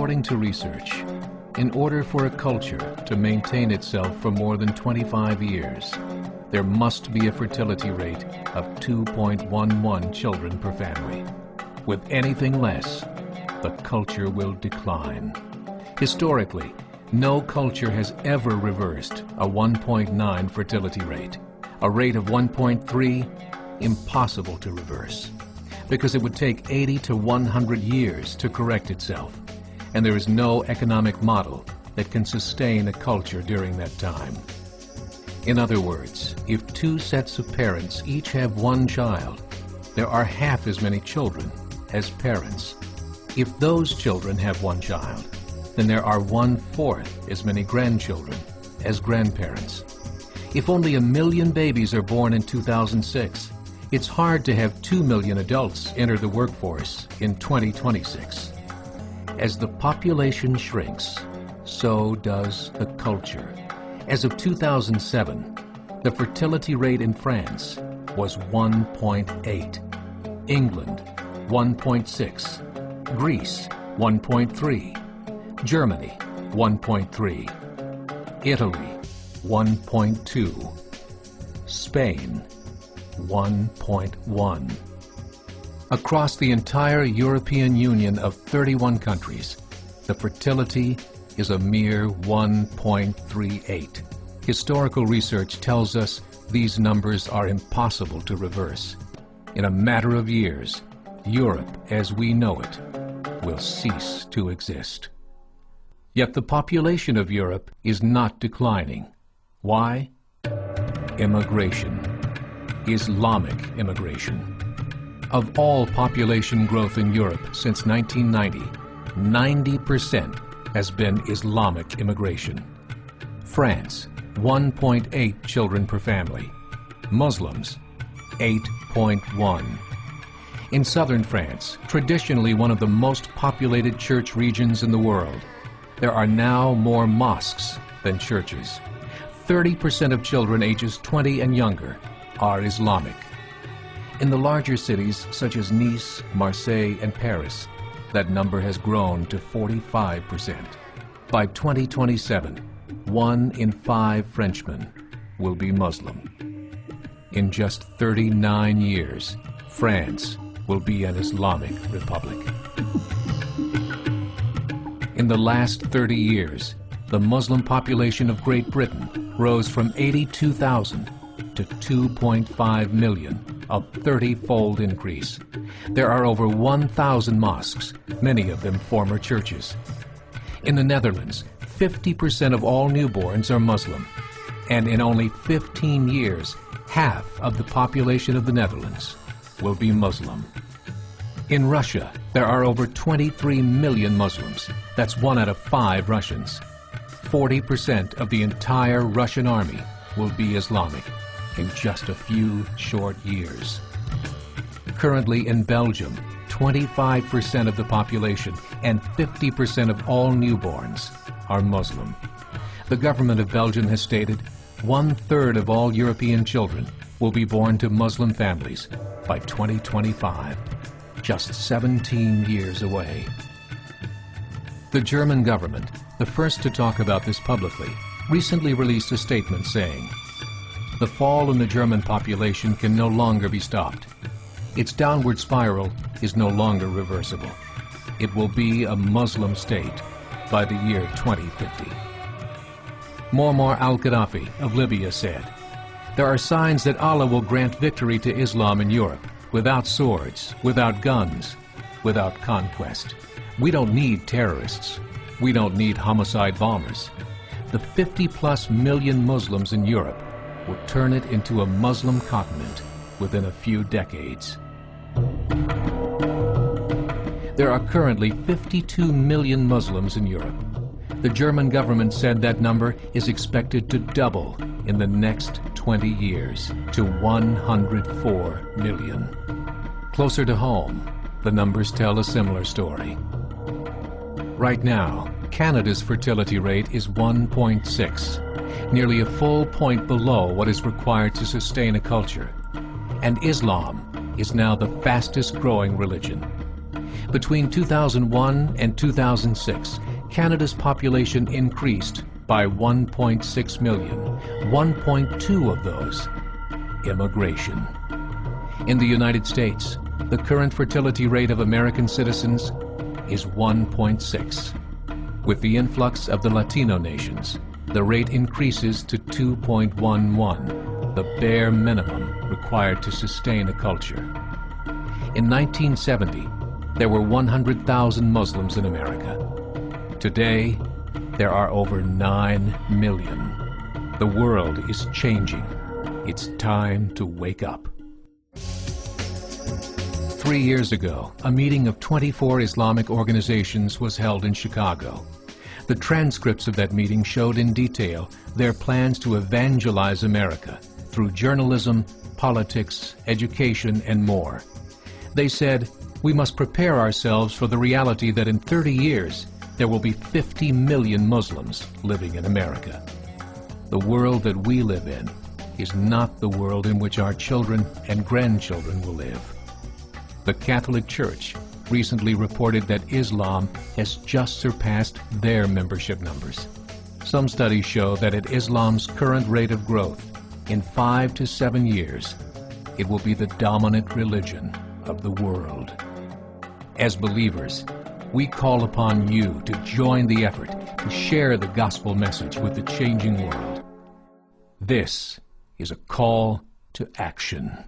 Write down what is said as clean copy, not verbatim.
According to research, in order for a culture to maintain itself for more than 25 years, there must be a fertility rate of 2.11 children per family. With anything less, the culture will decline. Historically, no culture has ever reversed a 1.9 fertility rate. A rate of 1.3, impossible to reverse, because it would take 80 to 100 years to correct itself, and there is no economic model that can sustain a culture during that time. In other words, if two sets of parents each have one child, there are half as many children as parents. If those children have one child, then there are 1/4 as many grandchildren as grandparents. If only 1 million babies are born in 2006, it's hard to have 2 million adults enter the workforce in 2026. As the population shrinks, so does the culture. As of 2007, the fertility rate in France was 1.8, England 1.6, Greece 1.3, Germany 1.3, Italy 1.2, Spain 1.1. Across the entire European Union of 31 countries, the fertility is a mere 1.38. Historical research tells us these numbers are impossible to reverse. In a matter of years, Europe as we know it will cease to exist. Yet the population of Europe is not declining. Why? Immigration. Islamic immigration. Of all population growth in Europe since 1990, 90% has been Islamic immigration. France, 1.8 children per family. Muslims, 8.1. In southern France, traditionally one of the most populated church regions in the world, there are now more mosques than churches. 30% of children ages 20 and younger are Islamic. In the larger cities such as Nice, Marseille, and Paris, that number has grown to 45%. By 2027, 1 in 5 Frenchmen will be Muslim. In just 39 years, France will be an Islamic republic. In the last 30 years, the Muslim population of Great Britain rose from 82,000 to 2.5 million, a 30-fold increase. There are over 1,000 mosques, many of them former churches. In the Netherlands, 50% of all newborns are Muslim, and in only 15 years, half of the population of the Netherlands will be Muslim. In Russia, there are over 23 million Muslims. That's 1 out of 5 Russians. 40% of the entire Russian army will be Islamic in just a few short years. Currently in Belgium, 25% of the population and 50% of all newborns are Muslim. The government of Belgium has stated 1/3 of all European children will be born to Muslim families by 2025, just 17 years away. The German government, the first to talk about this publicly, recently released a statement saying, "The fall in the German population can no longer be stopped. Its downward spiral is no longer reversible. It will be a Muslim state by the year 2050. Muammar al-Gaddafi of Libya said, "There are signs that Allah will grant victory to Islam in Europe, without swords, without guns, without conquest. We don't need terrorists. We don't need homicide bombers. The 50+ million Muslims in Europe will turn it into a Muslim continent within a few decades." There are currently 52 million Muslims in Europe. The German government said that number is expected to double in the next 20 years to 104 million. Closer to home, the numbers tell a similar story. Right now, Canada's fertility rate is 1.6, nearly a full point below what is required to sustain a culture. And Islam is now the fastest growing religion. Between 2001 and 2006, Canada's population increased by 1.6 million, 1.2 of those immigration. In the United States, the current fertility rate of American citizens is 1.6. With the influx of the Latino nations, the rate increases to 2.11, the bare minimum required to sustain a culture. In 1970, there were 100,000 Muslims in America. Today, there are over 9 million. The world is changing. It's time to wake up. 3 years ago, a meeting of 24 Islamic organizations was held in Chicago. The transcripts of that meeting showed in detail their plans to evangelize America through journalism, politics, education, and more. They said, we must prepare ourselves for the reality that in 30 years, there will be 50 million Muslims living in America. The world that we live in is not the world in which our children and grandchildren will live. The Catholic Church recently reported that Islam has just surpassed their membership numbers. Some studies show that at Islam's current rate of growth, in 5 to 7 years, it will be the dominant religion of the world. As believers, we call upon you to join the effort to share the gospel message with the changing world. This is a call to action.